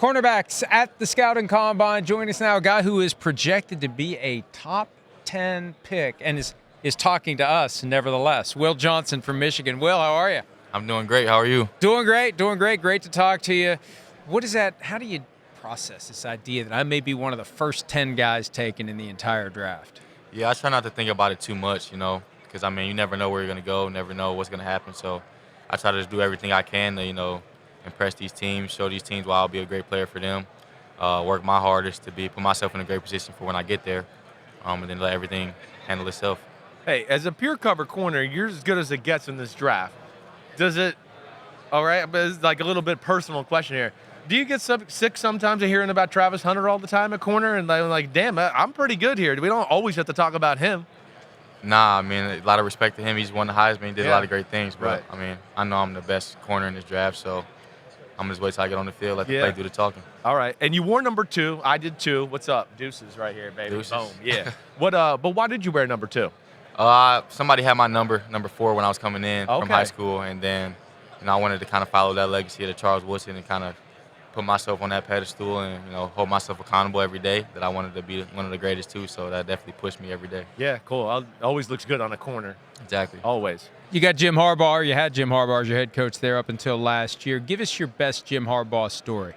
Cornerbacks at the Scouting Combine. Join us now, a guy who is projected to be a top 10 pick and is talking to us nevertheless. Will Johnson from Michigan. Will, how are you? I'm doing great. How are you? Doing great. Great to talk to you. What is that? How do you process this idea that I may be one of the first 10 guys taken in the entire draft? Yeah, I try not to think about it too much, because, you never know where you're going to go, never know what's going to happen. So I try to just do everything I can to, impress these teams, show these teams why I'll be a great player for them, work my hardest to put myself in a great position for when I get there, and then let everything handle itself. Hey, as a pure cover corner, you're as good as it gets in this draft. Does it, all right, but it's like a little bit personal question here. Do you get sick sometimes of hearing about Travis Hunter all the time at corner and like, damn, I'm pretty good here. We don't always have to talk about him. Nah, a lot of respect to him. He's won the Heisman. He did a lot of great things, but, Right. I know I'm the best corner in this draft, so I'm just wait till I get on the field, let the play do the talking. All right, and you wore number 2. I did too. What's up? Deuces right here, baby. Deuces. Boom. Yeah. But why did you wear number 2? Somebody had my number 4, when I was coming in from Okay. high school, and then I wanted to kind of follow that legacy of the Charles Woodson and kind of put myself on that pedestal and hold myself accountable every day. That I wanted to be one of the greatest too, so that definitely pushed me every day. Yeah, cool. Always looks good on a corner. Exactly. Always. You got Jim Harbaugh, or you had Jim Harbaugh as your head coach there up until last year. Give us your best Jim Harbaugh story.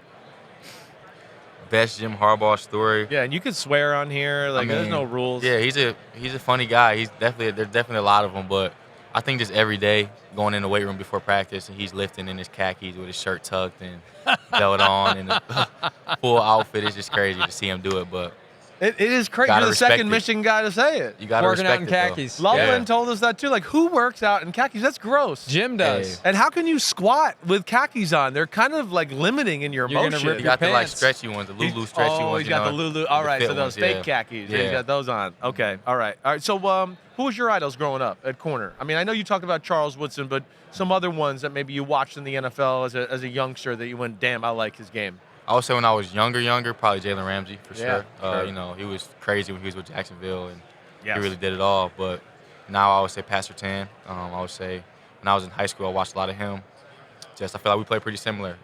Best Jim Harbaugh story. Yeah, and you can swear on here. Like, there's no rules. Yeah, he's a funny guy. There's definitely a lot of them, but I think just every day going in the weight room before practice and he's lifting in his khakis with his shirt tucked and belt on and a full outfit. It's just crazy to see him do it, but It is crazy. Gotta You're the respect second it. Michigan guy to say it. you got to Working out respect in it, khakis. though. Loveland told us that too. Like, who works out in khakis? That's gross. Jim does. Hey. And how can you squat with khakis on? They're kind of like limiting in your You're gonna motion. rip You your got the pants. stretchy ones, the Lulu stretchy ones. Oh, he's got the Lulu. All right, fit so those ones, fake yeah. khakis. Yeah. He's got those on. Okay, all right. So, who was your idols growing up at corner? I know you talked about Charles Woodson, but some other ones that maybe you watched in the NFL as a youngster that you went, damn, I like his game. I would say when I was younger, probably Jalen Ramsey for Yeah, sure. sure. He was crazy when he was with Jacksonville, and Yes. he really did it all. But now I would say Pastor Tan. I would say when I was in high school, I watched a lot of him. I feel like we play pretty similar.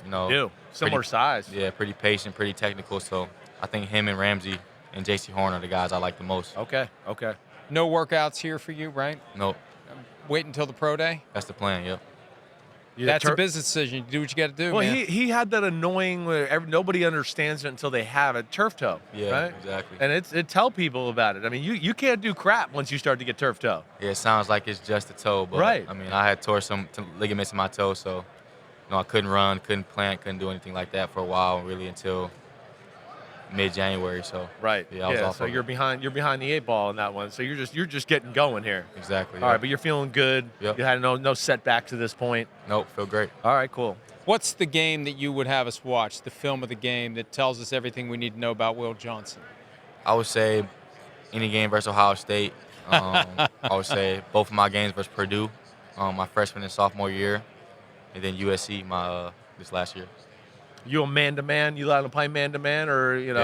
Similar size. Yeah, pretty patient, pretty technical. So I think him and Ramsey and J.C. Horn are the guys I like the most. Okay. No workouts here for you, right? Nope, Wait until the pro day? that's the plan. Yep. That's a business decision. You do what you got to do, Well, man. he had that annoying where nobody understands it until they have it, turf toe. Yeah, right? exactly. And it tell people about it. You can't do crap once you start to get turf toe. Yeah, it sounds like it's just a toe, but Right. I had tore some ligaments in my toe, so I couldn't run, couldn't plant, couldn't do anything like that for a while, really until mid-January. So Right. Yeah, I was off so of it. you're behind the 8 ball in that one. So you're just getting going here. Exactly. All yeah. right, but you're feeling good. Yep. You had no setbacks to this point. Nope, feel great. All right, cool. What's the game that you would have us watch, the film of the game that tells us everything we need to know about Will Johnson? I would say any game versus Ohio State. I would say both of my games versus Purdue, my freshman and sophomore year, and then USC this last year. You a man-to-man? You allowed to play man-to-man, or you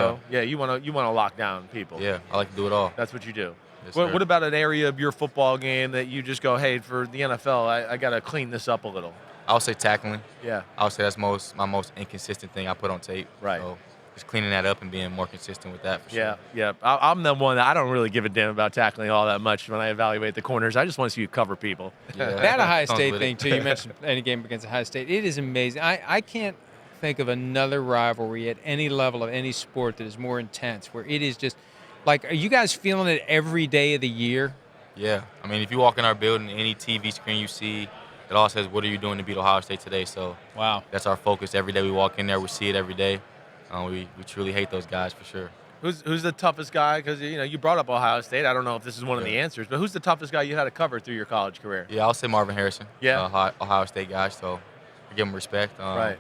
want to lock down people? Yeah, I like to do it all. That's what you do. Yes, What, sir. what about an area of your football game that you just go, hey, for the NFL, I got to clean this up a little? I would say tackling. Yeah. I would say that's my most inconsistent thing I put on tape. Right. So just cleaning that up and being more consistent with that for sure. Yeah. I'm the one that I don't really give a damn about tackling all that much when I evaluate the corners. I just want to see you cover people. Yeah. That Ohio Comes State with thing, it. too. You mentioned any game against Ohio State. It is amazing. I can't think of another rivalry at any level of any sport that is more intense, where it is just like, are you guys feeling it every day of the year? Yeah. If you walk in our building, any TV screen you see, it all says, what are you doing to beat Ohio State today? So Wow. that's our focus. Every day we walk in there, we see it every day. We truly hate those guys for sure. Who's the toughest guy? Because you brought up Ohio State. I don't know if this is one of the answers, but who's the toughest guy you had to cover through your college career? Yeah, I'll say Marvin Harrison. Yeah. Ohio State guy, so I give him respect. Right.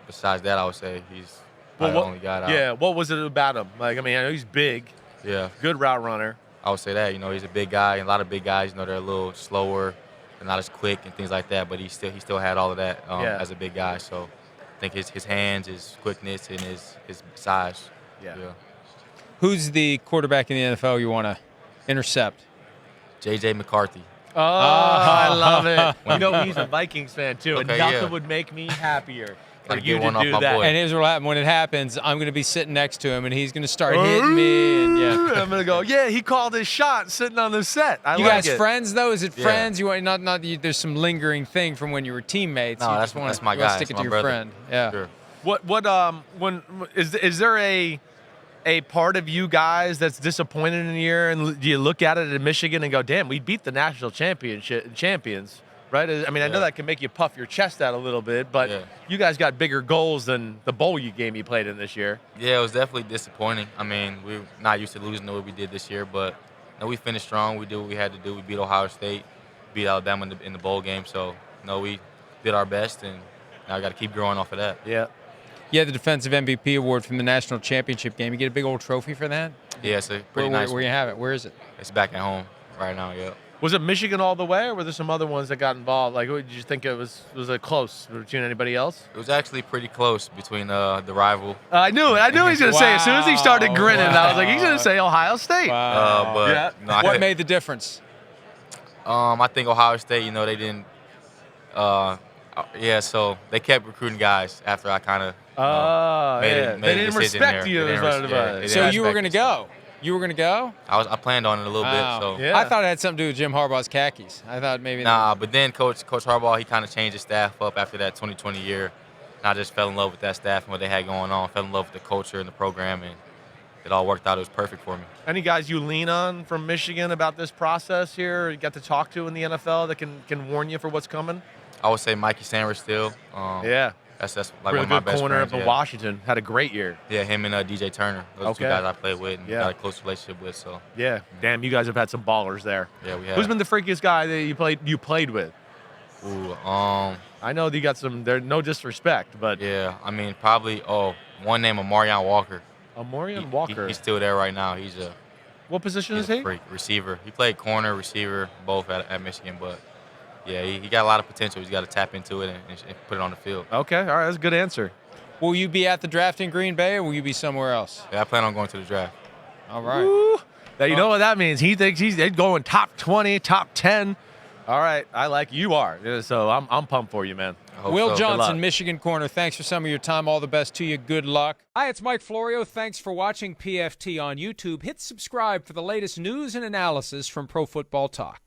Besides that, I would say he's probably the only guy out. Yeah. What was it about him? I know he's big, Yeah. good route runner. I would say that. He's a big guy, and a lot of big guys, they're a little slower, they're not as quick and things like that. But he still had all of that as a big guy. So I think his hands, his quickness, and his size. Yeah. Who's the quarterback in the NFL you want to intercept? J.J. McCarthy. Oh, I love it. He's a Vikings fan too, and Okay, nothing yeah. would make me happier. for Like, you get to one off do my that. boy. And here's what'll happen when it happens. I'm going to be sitting next to him, and he's going to start hitting me. And yeah. I'm gonna go. Yeah, he called his shot sitting on the set. I You like guys it. friends though? Is it Yeah. friends? You want not you, there's some lingering thing from when you were teammates. No, you that's- just wanna, that's my you wanna guy. stick That's it my to your brother. friend. Yeah. Sure. When is there a part of you guys that's disappointed in the year, and do you look at it in Michigan and go, damn, we beat the national champions, right? I mean, I know Yeah. that can make you puff your chest out a little bit, but Yeah. you guys got bigger goals than the bowl game you played in this year. Yeah, it was definitely disappointing. I mean, we're not used to losing the way we did this year, but we finished strong. We did what we had to do. We beat Ohio State, beat Alabama in the bowl game. So, we did our best, and now I got to keep growing off of that. Yeah. You had the defensive MVP award from the national championship game. You get a big old trophy for that. Yeah, it's a pretty Where nice you one. have it? Where is it? It's back at home right now, yeah. Was it Michigan all the way, or were there some other ones that got involved? Like, did you think it was it close between anybody else? It was actually pretty close between the rival. I knew it. I knew he was going to say it. As soon as he started grinning, I was like, he's going Wow. to say Ohio State. Wow. But Yeah. no, I What could- made the difference? I think Ohio State, they didn't. So they kept recruiting guys after I kind of made yeah. it. They didn't a decision respect there. you. They is didn't what res- it yeah, was. they So didn't you were respect going to us. go. You were going to go? I planned on it a little Wow. bit. So Yeah. I thought it had something to do with Jim Harbaugh's khakis. I thought maybe. nah, but then Coach Harbaugh, he kind of changed his staff up after that 2020 year. And I just fell in love with that staff and what they had going on. Fell in love with the culture and the program, and it all worked out. It was perfect for me. Any guys you lean on from Michigan about this process here, or you got to talk to in the NFL that can warn you for what's coming? I would say Mikey Sanders still. Yeah. That's like Really one of my good best corner friends. up in Yeah. Washington. Had a great year. Yeah, him and DJ Turner. Those Okay. two guys I played with and Yeah. got a close relationship with. So Yeah. Damn, you guys have had some ballers there. yeah, we have. Who's been the freakiest guy that you played with? Ooh, I know you got some. There, no disrespect, but yeah, I mean probably one named Marion Walker. Amorian He- Walker. he's still there right now. He's What position he's is a he? freak receiver. He played corner, receiver, both at Michigan, but yeah, he got a lot of potential. He's got to tap into it and put it on the field. Okay. All right. That's a good answer. Will you be at the draft in Green Bay, or will you be somewhere else? Yeah, I plan on going to the draft. All right. Woo. Now, you know what that means. He thinks he's going top 20, top 10. All right. I like you are. Yeah, so I'm pumped for you, man. I hope Will so. luck. Johnson, Michigan corner. Thanks for some of your time. All the best to you. Good luck. Hi, it's Mike Florio. Thanks for watching PFT on YouTube. Hit subscribe for the latest news and analysis from Pro Football Talk.